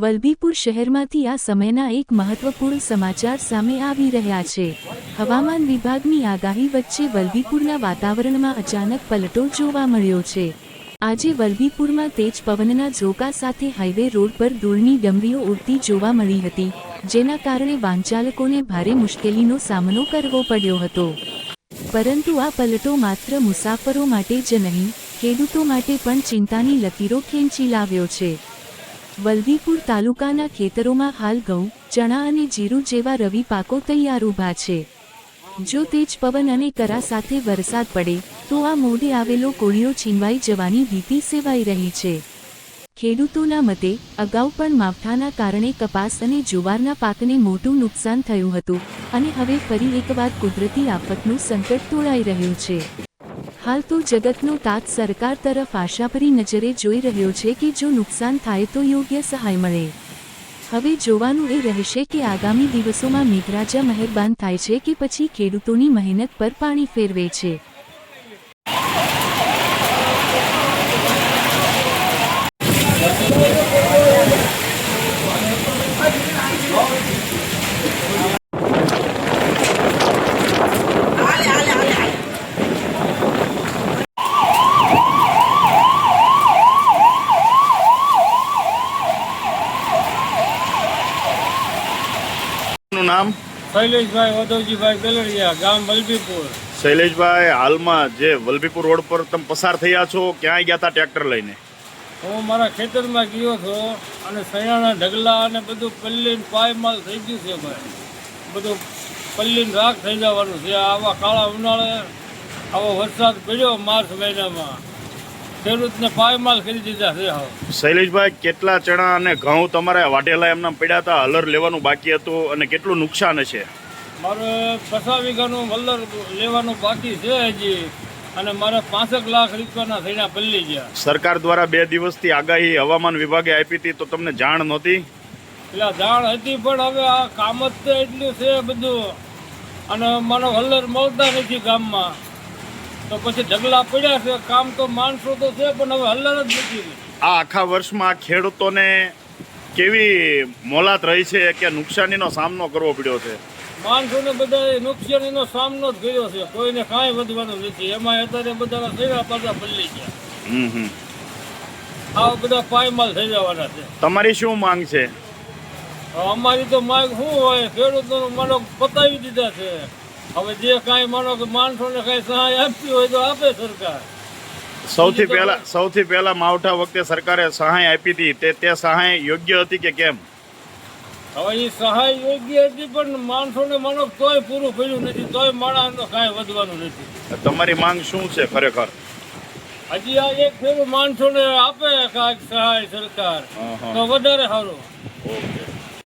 વલભીપુર શહેરમાંથી આ સમયના એક મહત્વપૂર્ણ સમાચાર સામે આવી રહ્યા છે। હવામાન વિભાગની આગાહી વચ્ચે વલભીપુરના વાતાવરણમાં અચાનક પલટો જોવા મળ્યો છે। આજે વલભીપુરમાં તેજ પવનના ઝોકા સાથે હાઈવે રોડ પર ધૂળની ડમરીઓ ઉડતી જોવા મળી હતી, જેના કારણે વાહનચાલકોને ભારે મુશ્કેલીનો સામનો કરવો પડ્યો હતો। પરંતુ આ પલટો માત્ર મુસાફરો માટે જ નહીં, ખેડૂતો માટે પણ ચિંતાની લકીરો ખેંચી લાવ્યો છે। વલભીપુર તાલુકાના ખેતરોમાં હાલ ઘઉં, ચણા અને જીરું જેવા રવિ પાકો તૈયાર ઊભા છે। જો તેજ પવન અને કરા સાથે વરસાદ પડે તો આ મોડે આવેલો કોળિયો છીનવાઈ જવાની ભીતિ સેવાઈ રહી છે। ખેડૂતોના મતે અગાઉ પણ માવઠાના કારણે કપાસ અને જુવારના પાકને મોટું નુકસાન થયું હતું અને હવે ફરી એકવાર કુદરતી આફતનું સંકટ તોળાઈ રહ્યું છે। હાલ તો જગતનો તાત સરકાર તરફ આશાભરી નજરે જોઈ રહ્યો છે કે જો નુકસાન થાય તો યોગ્ય સહાય મળે। હવે જોવાનું એ રહેશે કે આગામી દિવસોમાં મેઘરાજા મહેરબાન થાય છે કે પછી ખેડૂતોની મહેનત પર પાણી ફેરવે છે। નામ શૈલેષભાઈ વધવજીભાઈ ગલડિયા, ગામ વલભીપુર। શૈલેષભાઈ, હાલમાં જે વલભીપુર રોડ પર તમે પસાર થયા છો, ક્યાં ગયા હતા ટ્રેક્ટર લઈને? હું મારા ખેતરમાં ગયો હતો અને સયાણા ઢગલા અને બધું પલ્લીન પાયમાલ થઈ ગયું છે ભાઈ। બધું પલ્લીન રાખ થઈ જવાનું છે। આવા કાળા ઉનાળે આવો વરસાદ પડ્યો માર્ચ મહિનામાં, ખેડૂતને પાયમાલ કરી દીધા છે। હવે શૈલેષભાઈ, કેટલા ચણા અને ઘઉં તમારે વાઢેલા એમના પડ્યા હતા, હલર લેવાનું બાકી હતું અને કેટલું નુકસાન છે? મારે 50 વીઘાનું હલર લેવાનું બાકી છે હજી, અને મારે 65 લાખ રૂપિયાના થઈને પલ્લી ગયા। સરકાર દ્વારા 2 દિવસથી આગાહી હવામાન વિભાગે આપી હતી, તો તમને જાણ નહોતી? એટલે જાણ હતી, પણ હવે આ કામ જ તો એટલું છે બધું, અને મને હલર મળતા નથી ગામમાં, તો પછી ઢગલા પડ્યા છે। કામ તો માણસો તો છે, પણ હવે હલર જ નથી। આ આખા વર્ષમાં ખેડૂતોને કેવી મોલાત રહી છે કે નુકસાનીનો સામનો કરવો પડ્યો છે? માણસોને બધા નુકસાનીનો સામનો જ કર્યો છે, કોઈને કાંઈ વધવાનું નથી। એમાં અત્યારે બધા સેવા પાછા બદલી ગયા। આ બધા પાયમાલ થઈ જવાના છે। તમારી શું માંગ છે? અમારી તો માંગ શું હોય, ખેડૂતોનું માનો પતાવી દીધા છે। હવે જે કાંઈ માનો કે માણસોને કાંઈ સહાય આપતી હોય તો આપે સરકાર। સૌથી પહેલા માવઠા વખતે સરકારે સહાય આપી હતી, તે સહાય યોગ્ય હતી કે કેમ? હવે એ સહાય યોગ્ય હતી, પણ માણસોને માનો તોય પૂરું પડ્યું નથી, તોય માણસનો કાંઈ વધવાનું નથી। તમારી માંગ શું છે ખરેખર? હજી આ એક ફેરું માણસોને આપે કાંઈક સહાય સરકાર, તો વધારે સારું। ઓકે।